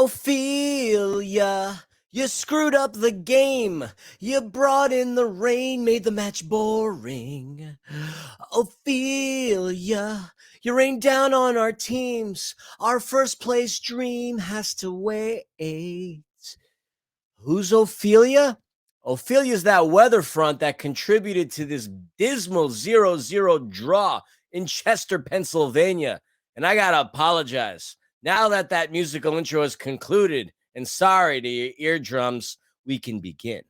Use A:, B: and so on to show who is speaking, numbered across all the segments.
A: Ophelia, you screwed up the game. You brought in the rain, made the match boring. Ophelia, you rained down on our teams. Our first place dream has to wait. Who's Ophelia? Ophelia's that weather front that contributed to this dismal 0-0 draw in Chester, Pennsylvania. And I got to apologize. Now that that musical intro is concluded, and sorry to your eardrums, we can begin.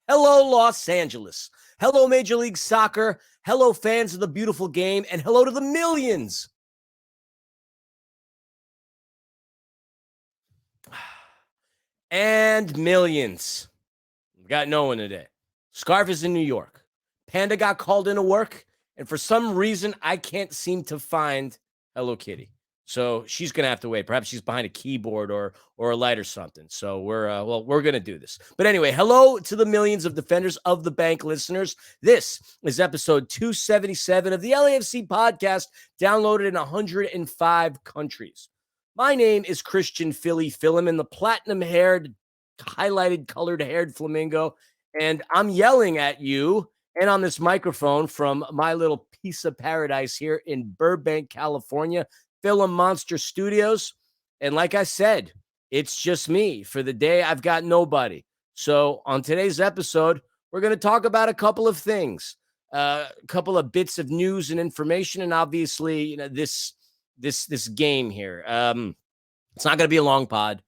A: Hello, Los Angeles. Hello, Major League Soccer. Hello, fans of the beautiful game. And hello to the millions. And millions. We got no one today. Scarf is in New York. Panda got called into work. And for some reason, I can't seem to find Hello Kitty. So she's going to have to wait. Perhaps she's behind a keyboard or a light or something. So we're going to do this. But anyway, hello to the millions of Defenders of the Bank listeners. This is episode 277 of the LAFC podcast, downloaded in 105 countries. My name is Christian Philly Philemon, the platinum-haired, highlighted, colored-haired flamingo, and I'm yelling at you and on this microphone from my little piece of paradise here in Burbank, California, Film Monster Studios. And like I said, it's just me. For the day, I've got nobody. So on today's episode, we're going to talk about a couple of things, a couple of bits of news and information, and obviously, this game here. It's not going to be a long pod.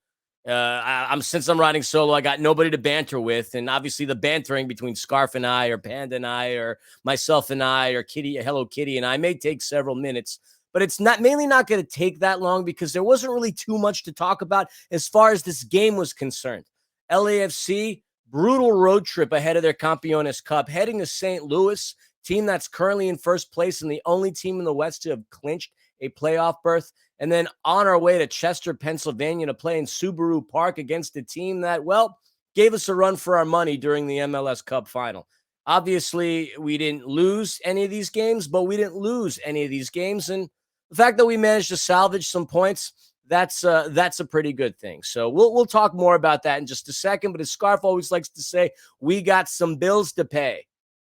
A: Since I'm riding solo, I got nobody to banter with, and obviously the bantering between Scarf and I, or Panda and I, or myself and I, or Hello Kitty and I may take several minutes. But it's mainly not going to take that long because there wasn't really too much to talk about as far as this game was concerned. LAFC, brutal road trip ahead of their Campeones Cup, heading to St. Louis, team that's currently in first place and the only team in the West to have clinched a playoff berth. And then on our way to Chester, Pennsylvania to play in Subaru Park against a team that, well, gave us a run for our money during the MLS Cup final. Obviously, we didn't lose any of these games, but we didn't lose any of these games. And the fact that we managed to salvage some points, that's a pretty good thing. So we'll talk more about that in just a second. But as Scarf always likes to say, we got some bills to pay.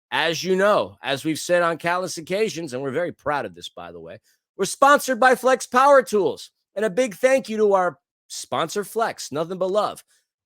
A: As you know, as we've said on countless occasions, and we're very proud of this, by the way, we're sponsored by Flex Power Tools. And a big thank you to our sponsor, Flex. Nothing but love.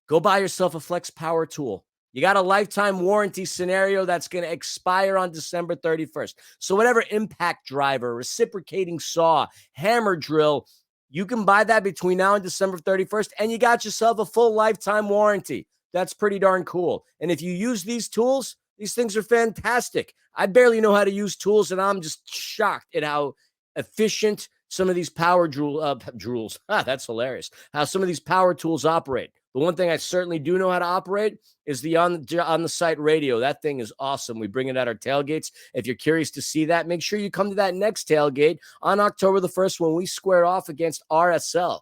A: Go buy yourself a Flex Power Tool. You got a lifetime warranty scenario that's going to expire on December 31st. So whatever impact driver, reciprocating saw, hammer drill, you can buy that between now and December 31st, and you got yourself a full lifetime warranty. That's pretty darn cool. And if you use these tools, these things are fantastic. I barely know how to use tools, and I'm just shocked at how efficient some of these power drills. That's hilarious. How some of these power tools operate. The one thing I certainly do know how to operate is the on the site radio. That thing is awesome. We bring it at our tailgates. If you're curious to see that, make sure you come to that next tailgate on October the 1st when we square off against RSL.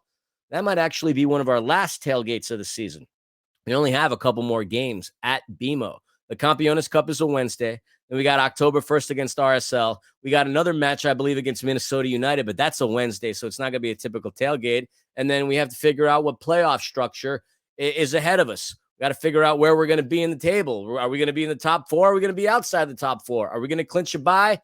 A: That might actually be one of our last tailgates of the season. We only have a couple more games at BMO. The Campeones Cup is a Wednesday. Then we got October 1st against RSL. We got another match, I believe, against Minnesota United, but that's a Wednesday, so it's not going to be a typical tailgate. And then we have to figure out what playoff structure is ahead of us. We got to figure out where we're going to be in the table. Are we going to be in the top four? Are we going to be outside the top four? Are we going to clinch a bye?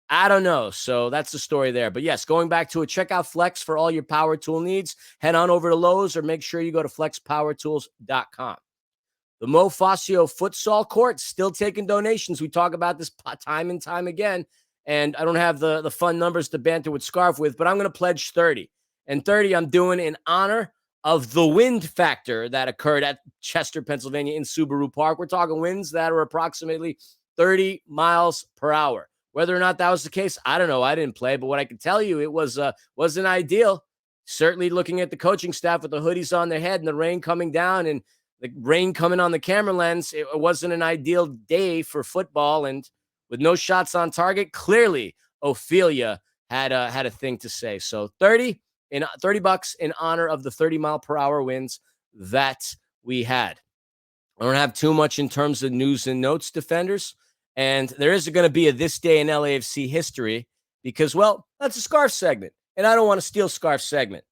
A: I don't know. So that's the story there. But yes, going back to it, check out Flex for all your power tool needs. Head on over to Lowe's or make sure you go to flexpowertools.com. The Mo Fascio futsal court still taking donations. We talk about this time and time again. And I don't have the fun numbers to banter with Scarf with, but I'm going to pledge 30. And 30 I'm doing in honor of the wind factor that occurred at Chester, Pennsylvania in Subaru Park. We're talking winds that are approximately 30 miles per hour. Whether or not that was the case, I don't know. I didn't play, but what I can tell you, it wasn't ideal. Certainly looking at the coaching staff with the hoodies on their head and the rain coming down and the rain coming on the camera lens, it wasn't an ideal day for football. And with no shots on target, clearly Ophelia had a thing to say. So $30 in honor of the 30-mile-per-hour winds that we had. I don't have too much in terms of news and notes, Defenders. And there is going to be a This Day in LAFC history because, well, that's a Scarf segment. And I don't want to steal Scarf segment.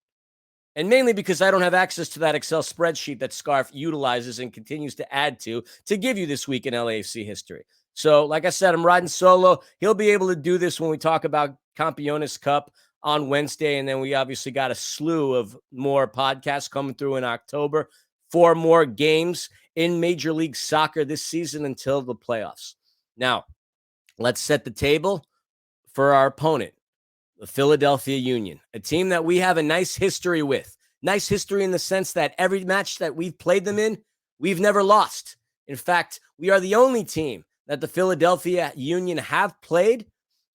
A: And mainly because I don't have access to that Excel spreadsheet that Scarf utilizes and continues to add to give you this week in LAFC history. So, like I said, I'm riding solo. He'll be able to do this when we talk about Campeones Cup on Wednesday. And then we obviously got a slew of more podcasts coming through in October. 4 more games in Major League Soccer this season until the playoffs. Now, let's set the table for our opponent, the Philadelphia Union, a team that we have a nice history with. Nice history in the sense that every match that we've played them in, we've never lost. In fact, we are the only team that the Philadelphia Union have played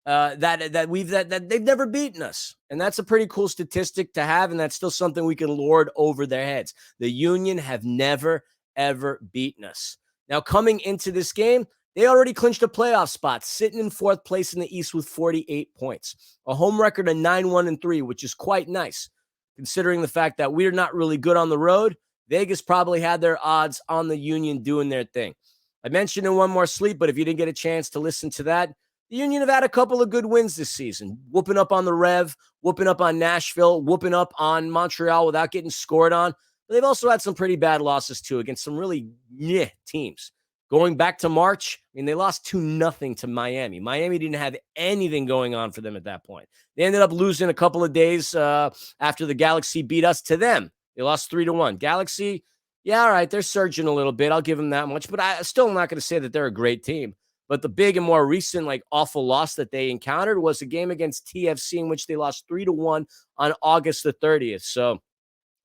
A: that they've never beaten us. And that's a pretty cool statistic to have, and that's still something we can lord over their heads. The Union have never, ever beaten us. Now, coming into this game, they already clinched a playoff spot, sitting in 4th place in the East with 48 points. A home record of 9-1-3, which is quite nice, considering the fact that we're not really good on the road. Vegas probably had their odds on the Union doing their thing. I mentioned in One More Sleep, but if you didn't get a chance to listen to that, the Union have had a couple of good wins this season, whooping up on the Rev, whooping up on Nashville, whooping up on Montreal without getting scored on. But they've also had some pretty bad losses, too, against some really teams. Going back to March, I mean, they lost 2-0 to Miami. Miami didn't have anything going on for them at that point. They ended up losing a couple of days after the Galaxy beat us to them. They lost 3-1. Galaxy, yeah, all right, they're surging a little bit. I'll give them that much, but I still am not going to say that they're a great team. But the big and more recent, awful loss that they encountered was a game against TFC in which they lost 3-1 on August the 30th. So,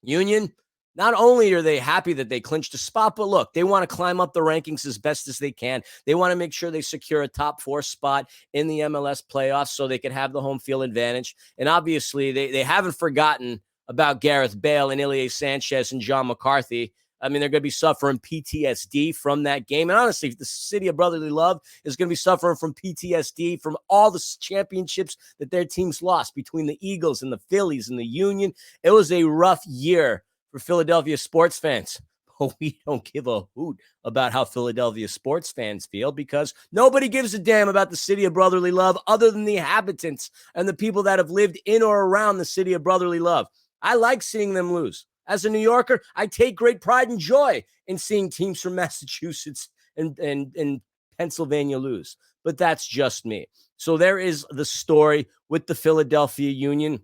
A: Union, not only are they happy that they clinched a spot, but look, they want to climb up the rankings as best as they can. They want to make sure they secure a top 4 spot in the MLS playoffs so they can have the home field advantage. And obviously, they haven't forgotten about Gareth Bale and Ilie Sanchez and John McCarthy. I mean, they're going to be suffering PTSD from that game. And honestly, the city of brotherly love is going to be suffering from PTSD from all the championships that their teams lost between the Eagles and the Phillies and the Union. It was a rough year for Philadelphia sports fans. But we don't give a hoot about how Philadelphia sports fans feel because nobody gives a damn about the city of brotherly love other than the inhabitants and the people that have lived in or around the city of brotherly love. I like seeing them lose. As a New Yorker, I take great pride and joy in seeing teams from Massachusetts and Pennsylvania lose. But that's just me. So there is the story with the Philadelphia Union.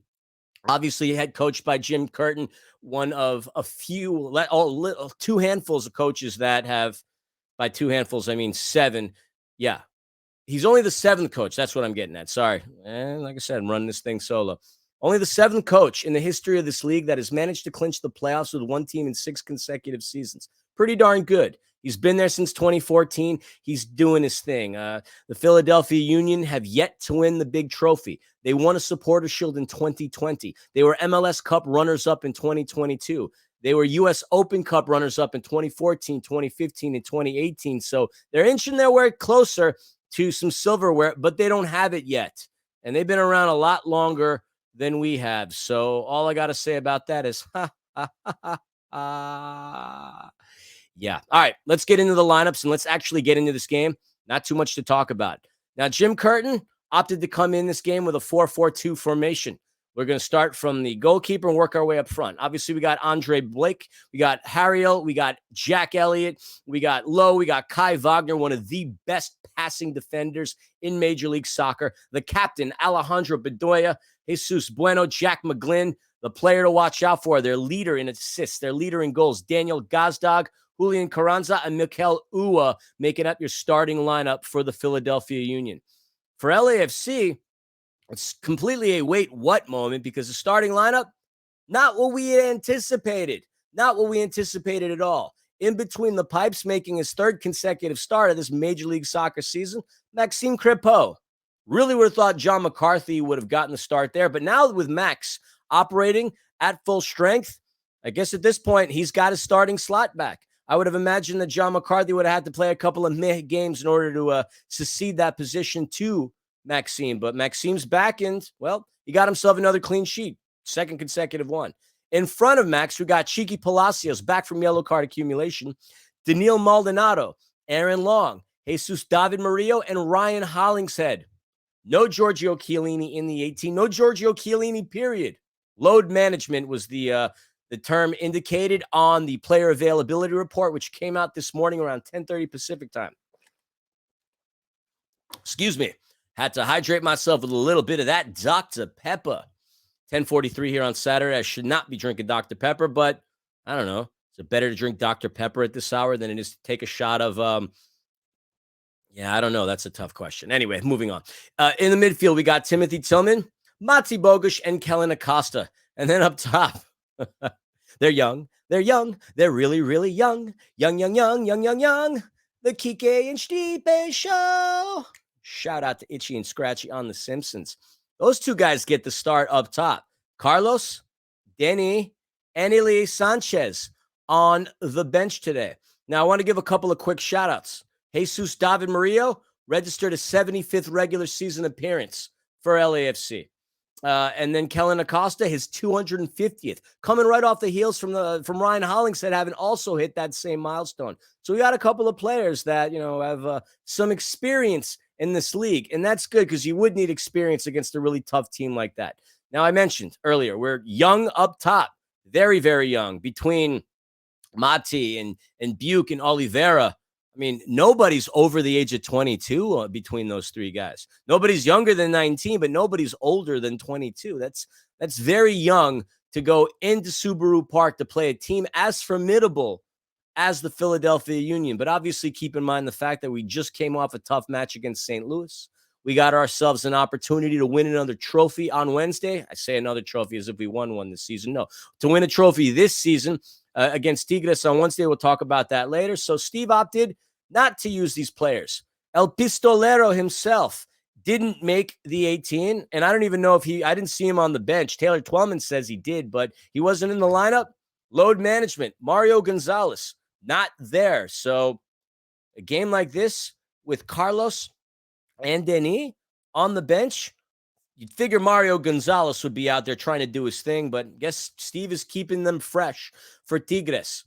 A: Obviously, head coached by Jim Curtin, one of a few, 2 handfuls of coaches that have, by 2 handfuls, I mean 7. Yeah, he's only the 7th coach. That's what I'm getting at. Sorry. And like I said, I'm running this thing solo. Only the 7th coach in the history of this league that has managed to clinch the playoffs with one team in 6 consecutive seasons. Pretty darn good. He's been there since 2014. He's doing his thing. The Philadelphia Union have yet to win the big trophy. They won a Supporter Shield in 2020. They were MLS Cup runners-up in 2022. They were U.S. Open Cup runners-up in 2014, 2015, and 2018. So they're inching their way closer to some silverware, but they don't have it yet. And they've been around a lot longer than we have. So all I got to say about that is, yeah. All right, let's get into the lineups and let's actually get into this game. Not too much to talk about. Now, Jim Curtin opted to come in this game with a 4-4-2 formation. We're going to start from the goalkeeper and work our way up front. Obviously, we got Andre Blake, we got Harriel, we got Jack Elliott, we got Lowe, we got Kai Wagner, one of the best passing defenders in Major League Soccer. The captain, Alejandro Bedoya, Jesus Bueno, Jack McGlynn, the player to watch out for, their leader in assists, their leader in goals, Daniel Gazdag, Julian Carranza, and Mikel Ua making up your starting lineup for the Philadelphia Union. For LAFC, it's completely a wait what moment because the starting lineup, not what we anticipated. Not what we anticipated at all. In between the pipes, making his 3rd consecutive start of this Major League Soccer season, Maxime Crépeau. Really would have thought John McCarthy would have gotten the start there. But now with Max operating at full strength, I guess at this point, he's got his starting slot back. I would have imagined that John McCarthy would have had to play a couple of games in order to succeed that position to Maxime. But Maxime's back and, well, he got himself another clean sheet, 2nd consecutive one. In front of Max, we got Cheeky Palacios back from yellow card accumulation, Daniil Maldonado, Aaron Long, Jesus David Murillo, and Ryan Hollingshead. No Giorgio Chiellini in the 18. No Giorgio Chiellini, period. Load management was the term indicated on the player availability report, which came out this morning around 10:30 Pacific time. Excuse me. Had to hydrate myself with a little bit of that Dr. Pepper. 10:43 here on Saturday. I should not be drinking Dr. Pepper, but I don't know. Is it better to drink Dr. Pepper at this hour than it is to take a shot of yeah, I don't know. That's a tough question. Anyway, moving on. In the midfield, we got Timothy Tillman, Mati Bogusz, and Kellen Acosta. And then up top, they're young. They're young. They're really, really young. Young, young, young, young, young, young. The Kike and Stipe Show. Shout out to Itchy and Scratchy on The Simpsons. Those two guys get the start up top. Carlos, Denny, and Elie Sanchez on the bench today. Now, I want to give a couple of quick shout-outs. Jesus David Murillo registered a 75th regular season appearance for LAFC. And then Kellen Acosta, his 250th, coming right off the heels from Ryan Hollingshead, having also hit that same milestone. So we got a couple of players that, have some experience in this league, and that's good because you would need experience against a really tough team like that. Now, I mentioned earlier, we're young up top, very, very young, between Mati and Buke and Oliveira. I mean, nobody's over the age of 22 between those three guys. Nobody's younger than 19, but nobody's older than 22. That's very young to go into Subaru Park to play a team as formidable as the Philadelphia Union. But obviously, keep in mind the fact that we just came off a tough match against St. Louis. We got ourselves an opportunity to win another trophy on Wednesday. I say another trophy as if we won one this season. No, to win a trophy this season against Tigres on Wednesday. We'll talk about that later. So Steve opted not to use these players. El Pistolero himself didn't make the 18, and I don't even know if I didn't see him on the bench. Taylor Twellman says he did, but he wasn't in the lineup. Load management, Mario Gonzalez, not there. So a game like this with Carlos and Denis on the bench, you'd figure Mario Gonzalez would be out there trying to do his thing, but I guess Steve is keeping them fresh for Tigres.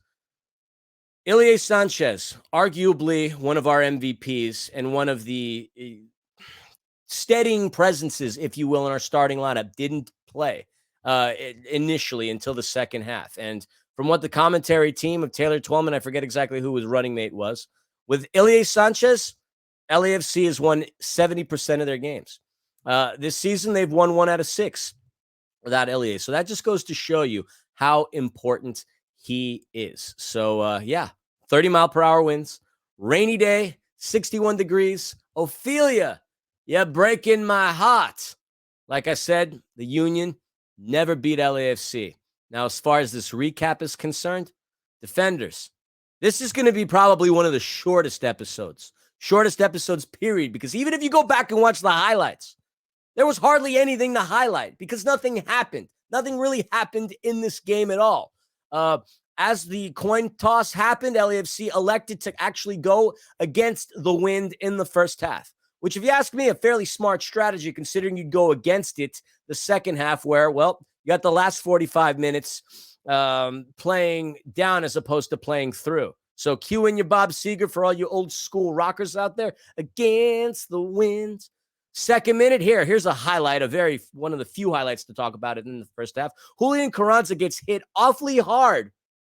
A: Elie Sanchez, arguably one of our MVPs and one of the steadying presences, if you will, in our starting lineup, didn't play initially until the second half. And from what the commentary team of Taylor Twellman, I forget exactly who his running mate was, with Elie Sanchez, LAFC has won 70% of their games. This season, they've won 1 out of 6 without Elie. So that just goes to show you how important he is. So, 30-mile-per-hour winds, rainy day, 61 degrees. Ophelia, breaking my heart. Like I said, the Union never beat LAFC. Now, as far as this recap is concerned, defenders, this is going to be probably one of the shortest episodes, period, because even if you go back and watch the highlights, there was hardly anything to highlight because nothing happened. Nothing really happened in this game at all. As the coin toss happened, LAFC elected to actually go against the wind in the first half, which, if you ask me, a fairly smart strategy considering you'd go against it the second half where, you got the last 45 minutes playing down as opposed to playing through. So cue in your Bob Seger for all you old school rockers out there. Against the wind. Second minute, here's a highlight, one of the few highlights to talk about it in the first half. Julian Carranza gets hit awfully hard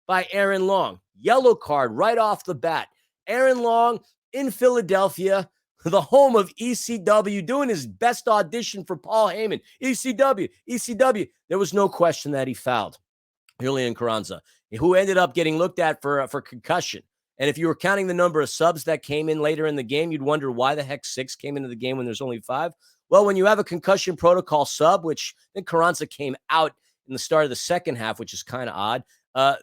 A: by Aaron Long. Yellow card right off the bat. Aaron Long in Philadelphia, the home of ECW, doing his best audition for Paul Heyman. ECW. There was no question that he fouled Julian Carranza, who ended up getting looked at for concussion. And if you were counting the number of subs that came in later in the game, you'd wonder why the heck 6 came into the game when there's only 5. Well, when you have a concussion protocol sub, which I think Carranza came out in the start of the second half, which is kind of odd,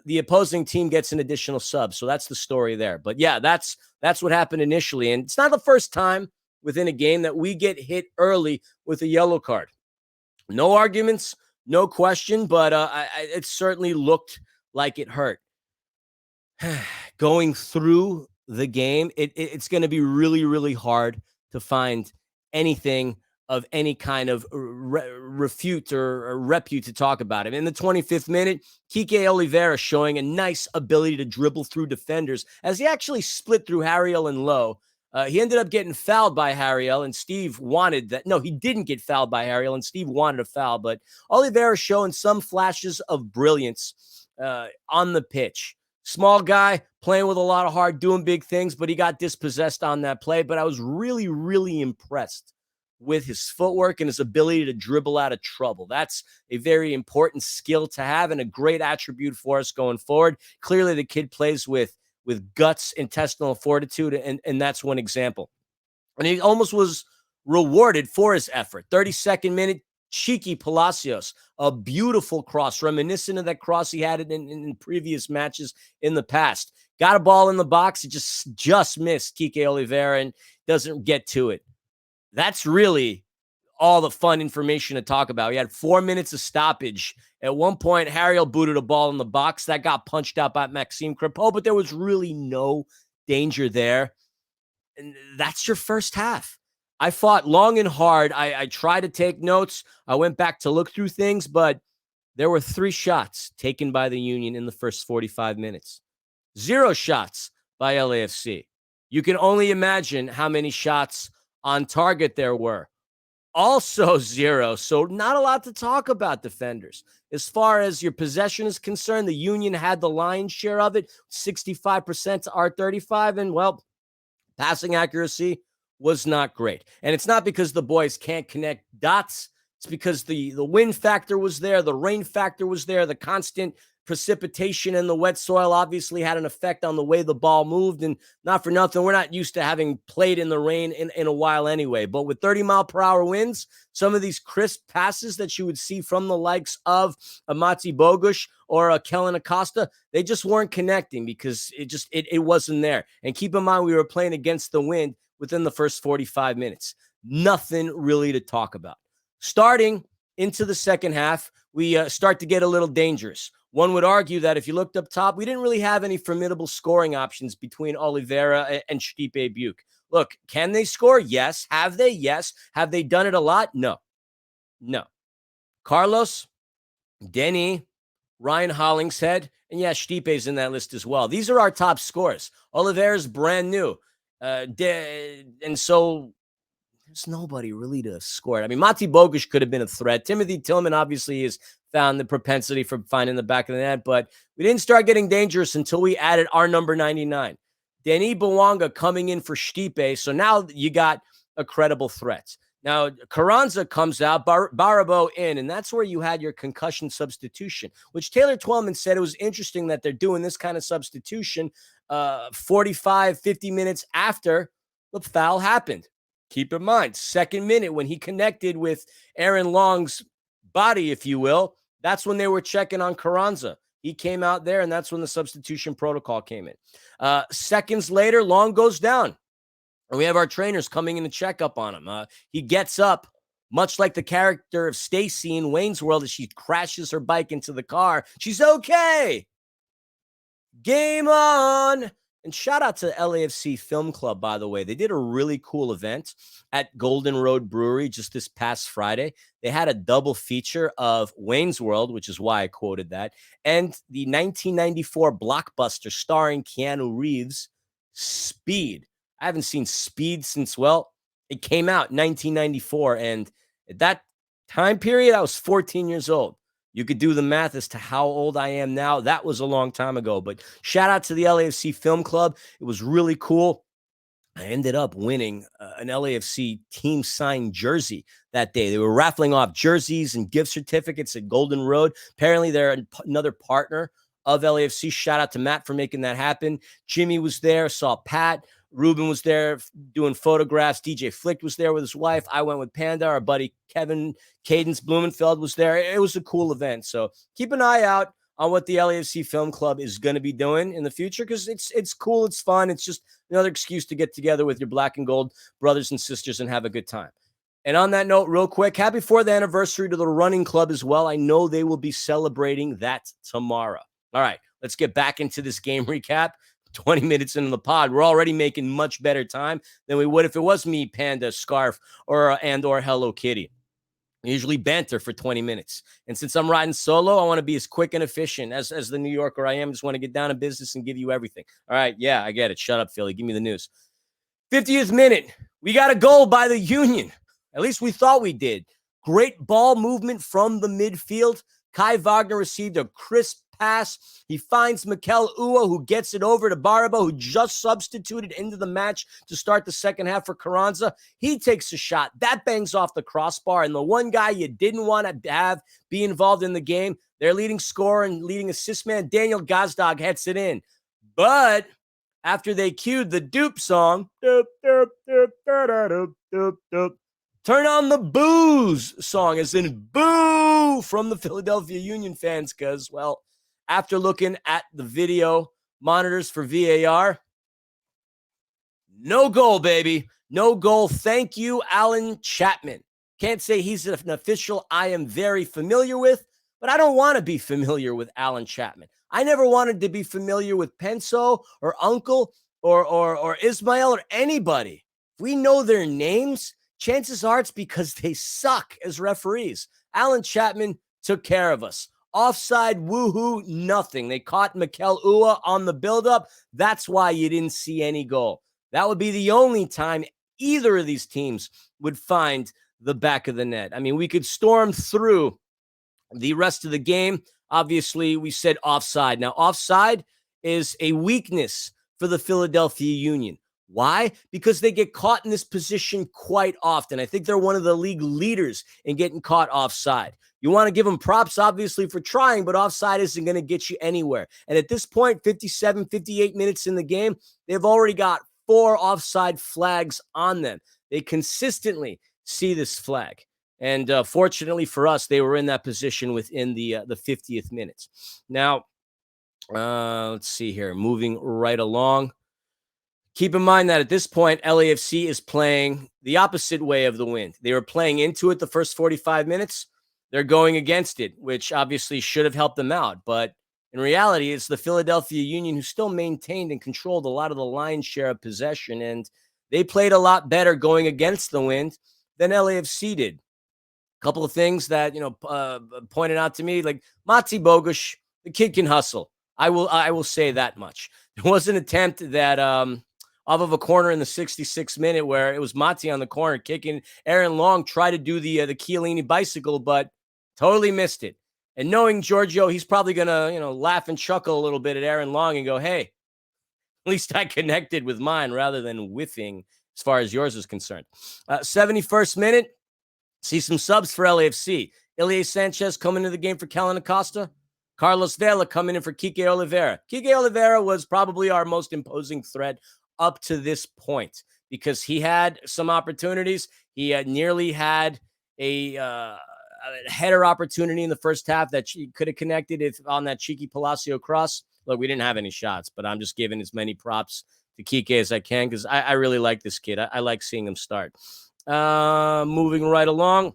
A: the opposing team gets an additional sub. So that's the story there. But yeah, that's what happened initially. And it's not the first time within a game that we get hit early with a yellow card. No arguments, no question, but it certainly looked like it hurt. Going through the game, it's going to be really, really hard to find anything of any kind of refute or repute to talk about him. In the 25th minute, Kike Oliveira showing a nice ability to dribble through defenders as he actually split through Harriel and Lowe He ended up getting fouled by Harriel, and Steve wanted that. No, he didn't get fouled by Harriel, and Steve wanted a foul. But Oliveira showing some flashes of brilliance on the pitch. Small guy, playing with a lot of heart, doing big things, but he got dispossessed on that play. But I was really, really impressed with his footwork and his ability to dribble out of trouble. That's a very important skill to have and a great attribute for us going forward. Clearly, the kid plays with guts, intestinal fortitude, and that's one example. And he almost was rewarded for his effort. 32nd minute, cheeky Palacios, a beautiful cross, reminiscent of that cross he had in previous matches in the past. Got a ball in the box, it just missed Kike Oliveira and doesn't get to it. That's really all the fun information to talk about. He had 4 minutes of stoppage. At one point, Harriel booted a ball in the box. That got punched out by Maxime Crepeau, but there was really no danger there. And that's your first half. I fought long and hard. I tried to take notes. I went back to look through things, but there were 3 shots taken by the Union in the first 45 minutes. 0 shots by LAFC. You can only imagine how many shots on target there were. Also 0. So not a lot to talk about, defenders. As far as your possession is concerned, the Union had the lion's share of it, 65% to our 35. And, well, passing accuracy was not great. And it's not because the boys can't connect dots. It's because the wind factor was there. The rain factor was there. The constant precipitation and the wet soil obviously had an effect on the way the ball moved. And not for nothing, we're not used to having played in the rain in a while anyway. But with 30-mile-per-hour winds, some of these crisp passes that you would see from the likes of a Mati Bogusz or a Kellen Acosta, they just weren't connecting because it wasn't there. And keep in mind, we were playing against the wind within the first 45 minutes. Nothing really to talk about. Starting into the second half, we start to get a little dangerous. One would argue that if you looked up top, we didn't really have any formidable scoring options between Oliveira and Stipe Buke. Look, can they score? Yes. Have they? Yes. Have they done it a lot? No. Carlos, Denis, Ryan Hollingshead, and yeah, Stipe's in that list as well. These are our top scorers. Oliveira's brand new. And so there's nobody really to score it. I mean, Mati Bogusz could have been a threat. Timothy Tillman obviously has found the propensity for finding the back of the net, but we didn't start getting dangerous until we added our number 99. Denis Bouanga coming in for Stipe, so now you got a credible threat. Now, Carranza comes out, Barabo in, and that's where you had your concussion substitution, which Taylor Twellman said it was interesting that they're doing this kind of substitution 45, 50 minutes after the foul happened. Keep in mind, 2nd minute when he connected with Aaron Long's body, if you will, that's when they were checking on Carranza. He came out there, and that's when the substitution protocol came in. Seconds later, Long goes down. And we have our trainers coming in to check up on him. He gets up, much like the character of Stacy in Wayne's World as she crashes her bike into the car. She's okay. Game on. And shout out to the LAFC Film Club, by the way. They did a really cool event at Golden Road Brewery just this past Friday. They had a double feature of Wayne's World, which is why I quoted that, and the 1994 blockbuster starring Keanu Reeves, Speed. I haven't seen Speed since, well, it came out in 1994. And at that time period, I was 14 years old. You could do the math as to how old I am now. That was a long time ago. But shout out to the LAFC Film Club. It was really cool. I ended up winning an LAFC team signed jersey that day. They were raffling off jerseys and gift certificates at Golden Road. Apparently, they're another partner of LAFC. Shout out to Matt for making that happen. Jimmy was there, saw Pat. Ruben was there doing photographs. DJ Flick was there with his wife. I went with Panda. Our buddy Kevin Cadence Blumenfeld was there. It was a cool event. So keep an eye out on what the LAFC Film Club is going to be doing in the future because it's cool. It's fun. It's just another excuse to get together with your black and gold brothers and sisters and have a good time. And on that note, real quick, happy 4th anniversary to the running club as well. I know they will be celebrating that tomorrow. All right, let's get back into this game recap. 20 minutes into the pod, we're already making much better time than we would if it was me, Panda, Scarf, or Hello Kitty. I usually banter for 20 minutes. And since I'm riding solo, I want to be as quick and efficient as the New Yorker I am. Just want to get down to business and give you everything. All right, yeah, I get it. Shut up, Philly. Give me the news. 50th minute, we got a goal by the Union. At least we thought we did. Great ball movement from the midfield. Kai Wagner received a crisp pass. He finds Mikel Ua, who gets it over to Baraba, who just substituted into the match to start the second half for Carranza. He takes a shot. That bangs off the crossbar, and the one guy you didn't want to have be involved in the game, their leading scorer and leading assist man, Daniel Gazdag, heads it in. But after they cued the Doop song, doop, doop, doop, doop, doop, doop, turn on the booze song, as in boo from the Philadelphia Union fans, because, well, after looking at the video monitors for VAR, no goal, baby. No goal. Thank you, Alan Chapman. Can't say he's an official I am very familiar with, but I don't want to be familiar with Alan Chapman. I never wanted to be familiar with Penso or Uncle or Ismail or anybody. If we know their names, chances are it's because they suck as referees. Alan Chapman took care of us. Offside, woohoo, nothing. They caught Mikel Ua on the buildup. That's why you didn't see any goal. That would be the only time either of these teams would find the back of the net. I mean, we could storm through the rest of the game. Obviously, we said offside. Now, offside is a weakness for the Philadelphia Union. Why? Because they get caught in this position quite often. I think they're one of the league leaders in getting caught offside. You want to give them props, obviously, for trying, but offside isn't going to get you anywhere. And at this point, 57, 58 minutes in the game, they've already got 4 offside flags on them. They consistently see this flag. And fortunately for us, they were in that position within the 50th minutes. Now, let's see here. Moving right along. Keep in mind that at this point, LAFC is playing the opposite way of the wind. They were playing into it the first 45 minutes. They're going against it, which obviously should have helped them out. But in reality, it's the Philadelphia Union who still maintained and controlled a lot of the lion's share of possession. And they played a lot better going against the wind than LAFC did. A couple of things that, pointed out to me, like Mati Bogusz, the kid can hustle. I will say that much. There was an attempt that off of a corner in the 66th minute where it was Mati on the corner kicking. Aaron Long tried to do the Chiellini bicycle, but totally missed it. And knowing Giorgio, he's probably going to, laugh and chuckle a little bit at Aaron Long and go, hey, at least I connected with mine rather than whiffing as far as yours is concerned. 71st minute, see some subs for LAFC. Ilie Sanchez coming into the game for Kellen Acosta. Carlos Vela coming in for Kike Oliveira. Kike Oliveira was probably our most imposing threat up to this point because he had some opportunities. He had nearly had a header opportunity in the first half that she could have connected if on that cheeky Palacio cross. Look, we didn't have any shots, but I'm just giving as many props to Kike as I can because I really like this kid. I like seeing him start. Moving right along,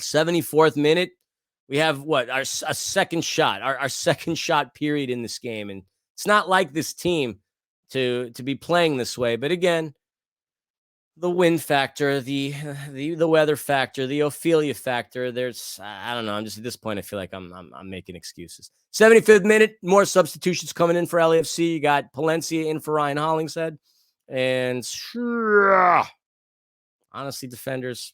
A: 74th minute. We have a second shot, our second shot period in this game. And it's not like this team to be playing this way. But again, the wind factor, the weather factor, the Ophelia factor, I don't know. I'm just at this point, I feel like I'm making excuses. 75th minute, more substitutions coming in for LAFC. You got Palencia in for Ryan Hollingshead. And honestly, defenders,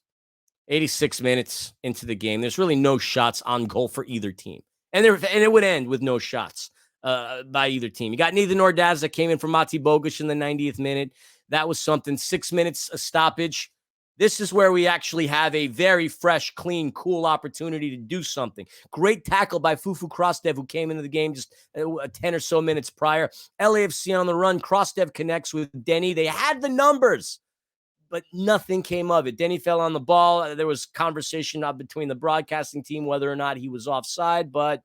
A: 86 minutes into the game, there's really no shots on goal for either team. And it would end with no shots by either team. You got Nathan Ordaz that came in for Mati Bogusz in the 90th minute. That was something. 6 minutes, a stoppage. This is where we actually have a very fresh, clean, cool opportunity to do something. Great tackle by Fufu Krastev, who came into the game just 10 or so minutes prior. LAFC on the run. Krastev connects with Denny. They had the numbers, but nothing came of it. Denny fell on the ball. There was conversation between the broadcasting team whether or not he was offside, but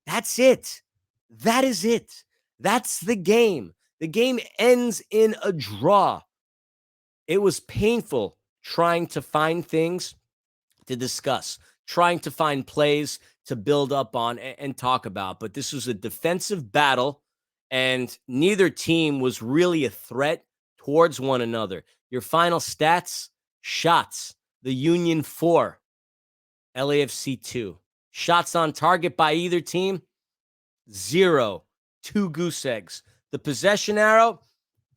A: that's it. That is it. That's the game. The game ends in a draw. It was painful trying to find things to discuss, trying to find plays to build up on and talk about. But this was a defensive battle, and neither team was really a threat towards one another. Your final stats, shots, the Union 4, LAFC 2. Shots on target by either team, 0. 2 goose eggs. The possession arrow,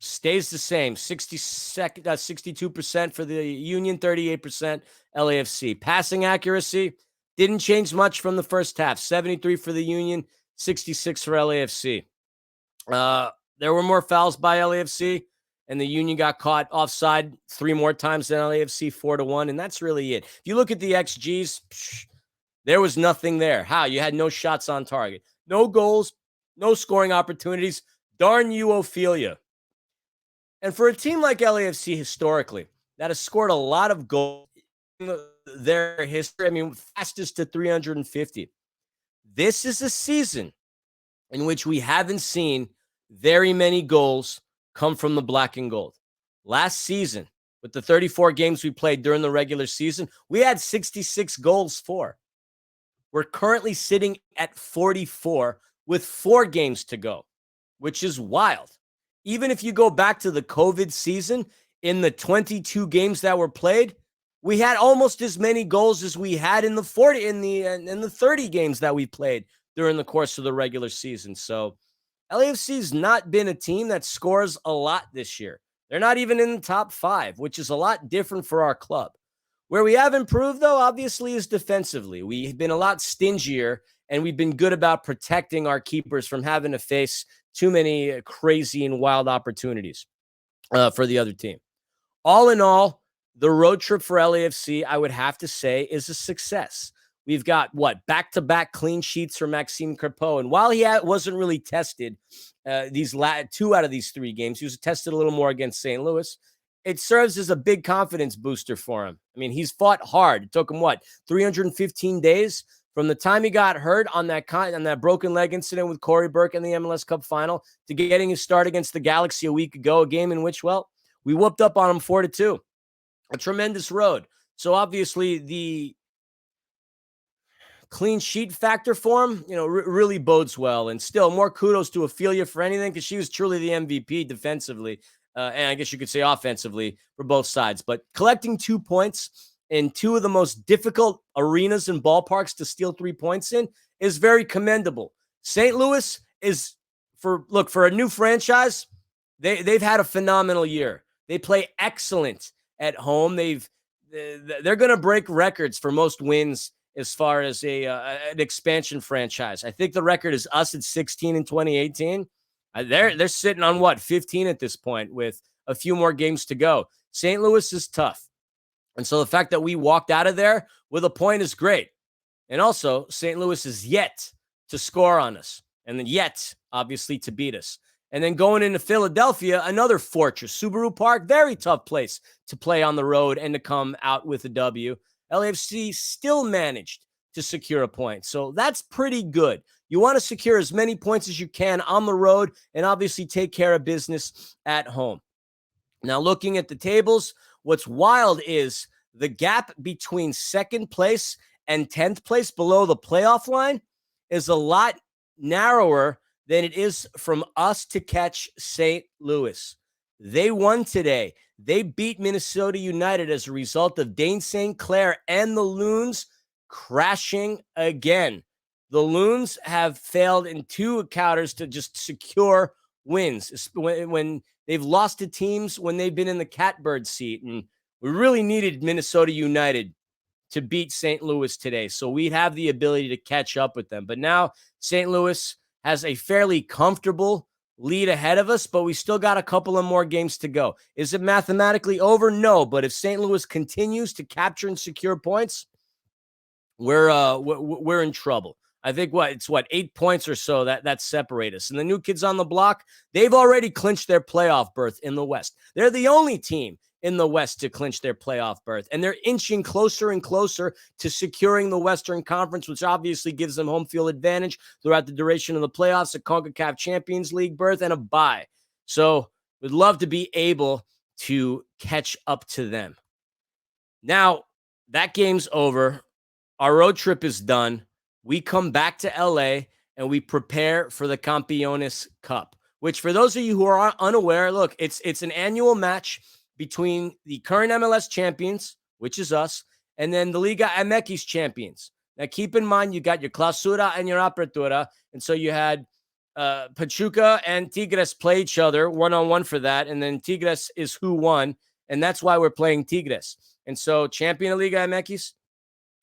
A: stays the same. 62% for the Union, 38% LAFC. Passing accuracy didn't change much from the first half. 73 for the Union, 66 for LAFC. There were more fouls by LAFC, and the Union got caught offside 3 more times than LAFC, 4-1, and that's really it. If you look at the XGs, there was nothing there. How? You had no shots on target, no goals, no scoring opportunities. Darn you, Ophelia. And for a team like LAFC historically, that has scored a lot of goals in their history, I mean, fastest to 350. This is a season in which we haven't seen very many goals come from the black and gold. Last season, with the 34 games we played during the regular season, we had 66 goals for. We're currently sitting at 44 with 4 games to go, which is wild. Even if you go back to the COVID season, in the 22 games that were played, we had almost as many goals as we had in the 30 games that we played during the course of the regular season. So LAFC's not been a team that scores a lot this year. They're not even in the top 5, which is a lot different for our club. Where we have improved, though, obviously, is defensively. We've been a lot stingier, and we've been good about protecting our keepers from having to face too many crazy and wild opportunities for the other team. All in all, the road trip for LAFC, I would have to say, is a success. We've got, back-to-back clean sheets for Maxime Crepeau. And while he wasn't really tested 2 out of these 3 games, he was tested a little more against St. Louis. It serves as a big confidence booster for him. I mean, he's fought hard. It took him, 315 days from the time he got hurt on that broken leg incident with Corey Burke in the MLS Cup final to getting his start against the Galaxy a week ago, a game in which, we whooped up on him 4-2. A tremendous road. So obviously the clean sheet factor for him, really bodes well. And still, more kudos to Ophelia for anything, because she was truly the MVP defensively, and I guess you could say offensively for both sides. But collecting 2 points in 2 of the most difficult arenas and ballparks to steal 3 points in is very commendable. St. Louis is, for a new franchise, they've had a phenomenal year. They play excellent at home. They're going to break records for most wins as far as an expansion franchise. I think the record is us at 16 in 2018. They're sitting on 15 at this point with a few more games to go. St. Louis is tough. And so the fact that we walked out of there with a point is great. And also, St. Louis is yet to score on us, and then yet, obviously, to beat us. And then going into Philadelphia, another fortress. Subaru Park, very tough place to play on the road and to come out with a W. LAFC still managed to secure a point. So that's pretty good. You want to secure as many points as you can on the road and obviously take care of business at home. Now, looking at the tables, what's wild is the gap between second place and 10th place below the playoff line is a lot narrower than it is from us to catch St. Louis. They won today. They beat Minnesota United as a result of Dane St. Clair and the Loons crashing again. The Loons have failed in 2 encounters to just secure wins when they've lost to teams when they've been in the catbird seat. And we really needed Minnesota United to beat St. Louis today, so we'd have the ability to catch up with them. But now St. Louis has a fairly comfortable lead ahead of us, but we still got a couple of more games to go. Is it mathematically over? No, but if St. Louis continues to capture and secure points, we're in trouble. I think it's 8 points or so that separate us. And the new kids on the block, they've already clinched their playoff berth in the West. They're the only team in the West to clinch their playoff berth, and they're inching closer and closer to securing the Western Conference, which obviously gives them home field advantage throughout the duration of the playoffs, a CONCACAF Champions League berth, and a bye. So we'd love to be able to catch up to them. Now, that game's over. Our road trip is done. We come back to LA and we prepare for the Campeones Cup, which, for those of you who are unaware, look, it's an annual match between the current MLS champions, which is us, and then the Liga MX champions. Now, keep in mind, you got your Clausura and your Apertura, and so you had Pachuca and Tigres play each other one-on-one for that, and then Tigres is who won, and that's why we're playing Tigres. And so champion of Liga MX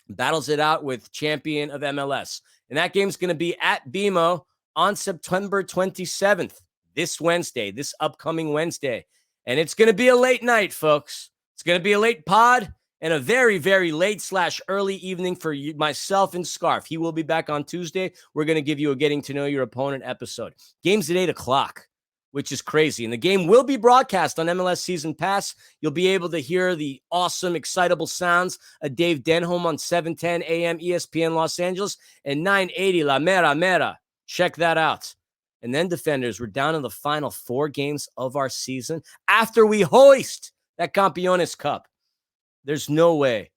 A: battles it out with champion of MLS. And that game's going to be at BMO on September 27th, this Wednesday, this upcoming Wednesday. And it's going to be a late night, folks. It's going to be a late pod and a very, very late/early evening for myself and Scarf. He will be back on Tuesday. We're going to give you a Getting to Know Your Opponent episode. Game's at 8 o'clock, which is crazy. And the game will be broadcast on MLS Season Pass. You'll be able to hear the awesome, excitable sounds of Dave Denholm on 7:10 a.m. ESPN Los Angeles and 980 La Mera Mera. Check that out. And then, Defenders, we're down to the final 4 games of our season after we hoist that Campeones Cup. There's no way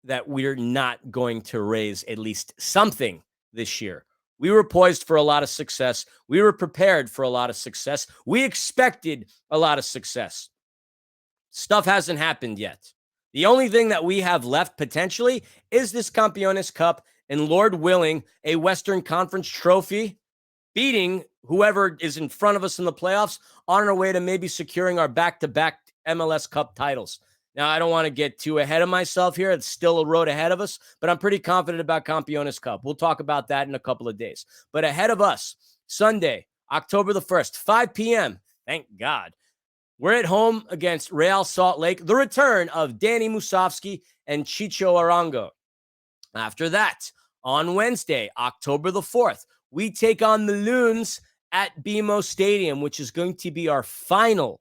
A: that we're not going to raise at least something this year. We were poised for a lot of success. We were prepared for a lot of success. We expected a lot of success. Stuff hasn't happened yet. The only thing that we have left potentially is this Campeones Cup and, Lord willing, a Western Conference trophy, beating whoever is in front of us in the playoffs on our way to maybe securing our back-to-back MLS Cup titles. Now, I don't want to get too ahead of myself here. It's still a road ahead of us, but I'm pretty confident about Campeones Cup. We'll talk about that in a couple of days. But ahead of us, Sunday, October the 1st, 5 p.m., thank God, we're at home against Real Salt Lake, the return of Danny Musovski and Chicho Arango. After that, on Wednesday, October the 4th, we take on the Loons at BMO Stadium, which is going to be our final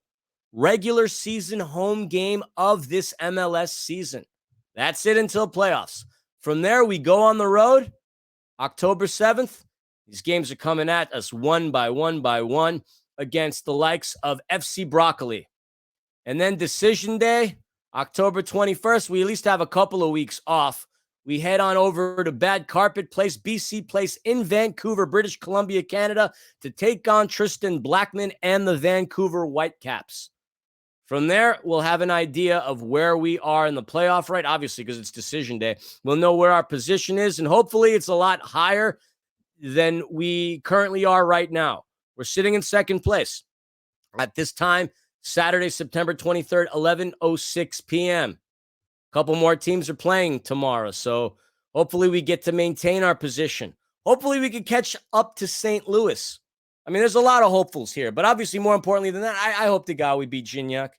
A: regular season home game of this MLS season. That's it until playoffs. From there, we go on the road. October 7th, these games are coming at us one by one against the likes of FC Broccoli. And then decision day, October 21st, we at least have a couple of weeks off. We head on over to Bad Carpet Place, BC Place in Vancouver, British Columbia, Canada, to take on Tristan Blackman and the Vancouver Whitecaps. From there, we'll have an idea of where we are in the playoff, right? Obviously, because it's decision day. We'll know where our position is, and hopefully it's a lot higher than we currently are right now. We're sitting in second place at this time, Saturday, September 23rd, 11:06 p.m. A couple more teams are playing tomorrow, so hopefully we get to maintain our position. Hopefully we can catch up to St. Louis. I mean, there's a lot of hopefuls here, but obviously, more importantly than that, I hope to God we beat Gignac.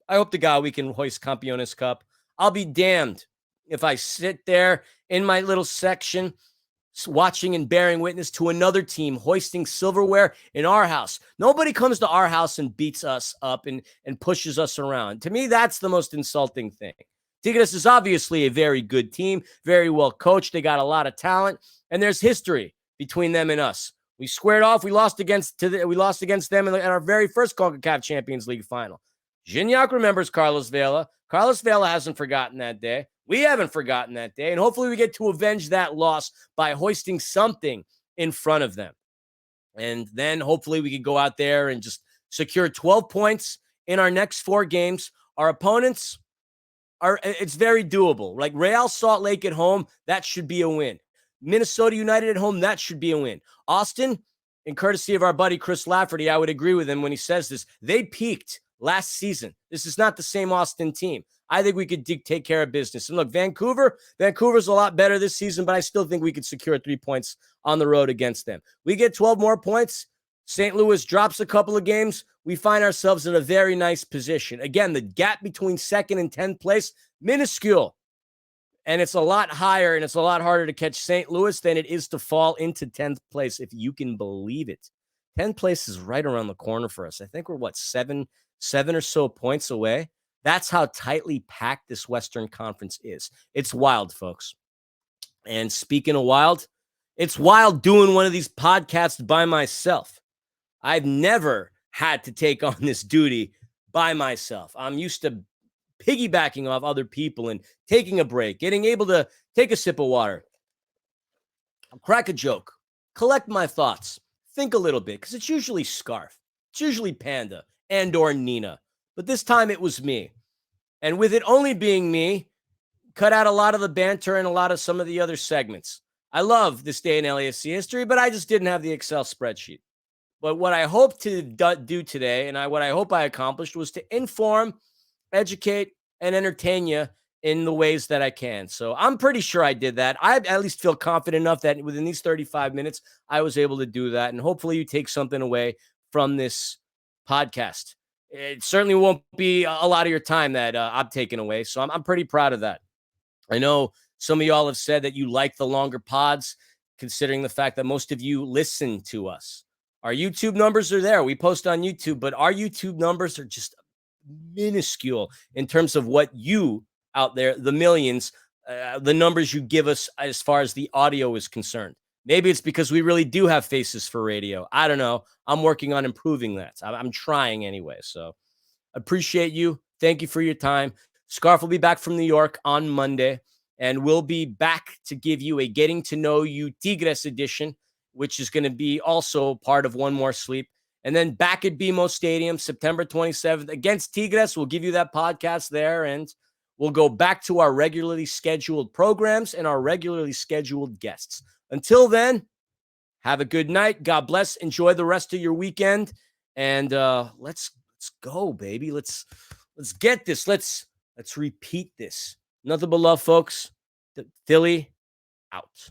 A: I hope to God we can hoist Campeones Cup. I'll be damned if I sit there in my little section watching and bearing witness to another team hoisting silverware in our house. Nobody comes to our house and beats us up and pushes us around. To me, that's the most insulting thing. Tigres is obviously a very good team, very well coached. They got a lot of talent, and there's history between them and us. We squared off. We lost against them in our very first CONCACAF Champions League final. Gignac remembers Carlos Vela. Carlos Vela hasn't forgotten that day. We haven't forgotten that day, and hopefully we get to avenge that loss by hoisting something in front of them. And then hopefully we can go out there and just secure 12 points in our next 4 games. Our opponents it's very doable. Like Real Salt Lake at home, that should be a win. Minnesota United at home, that should be a win. Austin, in courtesy of our buddy Chris Lafferty, I would agree with him when he says this. They peaked last season. This is not the same Austin team. I think we could take care of business. And look, Vancouver's a lot better this season, but I still think we could secure 3 points on the road against them. We get 12 more points. St. Louis drops a couple of games. We find ourselves in a very nice position. Again, the gap between second and 10th place, minuscule. And it's a lot higher and it's a lot harder to catch St. Louis than it is to fall into 10th place, if you can believe it. 10th place is right around the corner for us. I think we're, seven or so points away. That's how tightly packed this Western Conference is. It's wild, folks. And speaking of wild, it's wild doing one of these podcasts by myself. I've never had to take on this duty by myself. I'm used to piggybacking off other people and taking a break, getting able to take a sip of water, crack a joke, collect my thoughts, think a little bit, because it's usually Scarf, it's usually Panda and or Nina, but this time it was me. And with it only being me, cut out a lot of the banter and a lot of some of the other segments. I love this day in LAFC history, but I just didn't have the Excel spreadsheet. But what I hope to do today, and what I hope I accomplished, was to inform, educate, and entertain you in the ways that I can. So I'm pretty sure I did that. I at least feel confident enough that within these 35 minutes, I was able to do that. And hopefully you take something away from this podcast. It certainly won't be a lot of your time that I'm taking away. So I'm pretty proud of that. I know some of y'all have said that you like the longer pods, considering the fact that most of you listen to us. Our YouTube numbers are there. We post on YouTube, but our YouTube numbers are just minuscule in terms of what you out there, the millions, the numbers you give us as far as the audio is concerned. Maybe it's because we really do have faces for radio. I don't know. I'm working on improving that. I'm trying anyway. So appreciate you. Thank you for your time. Scarf will be back from New York on Monday, and we'll be back to give you a Getting to Know You Tigres edition, which is going to be also part of One More Sleep. And then back at BMO Stadium, September 27th against Tigres. We'll give you that podcast there, and we'll go back to our regularly scheduled programs and our regularly scheduled guests. Until then, have a good night. God bless. Enjoy the rest of your weekend. And let's go, baby. Let's get this. Let's repeat this. Nothing but love, folks. Philly out.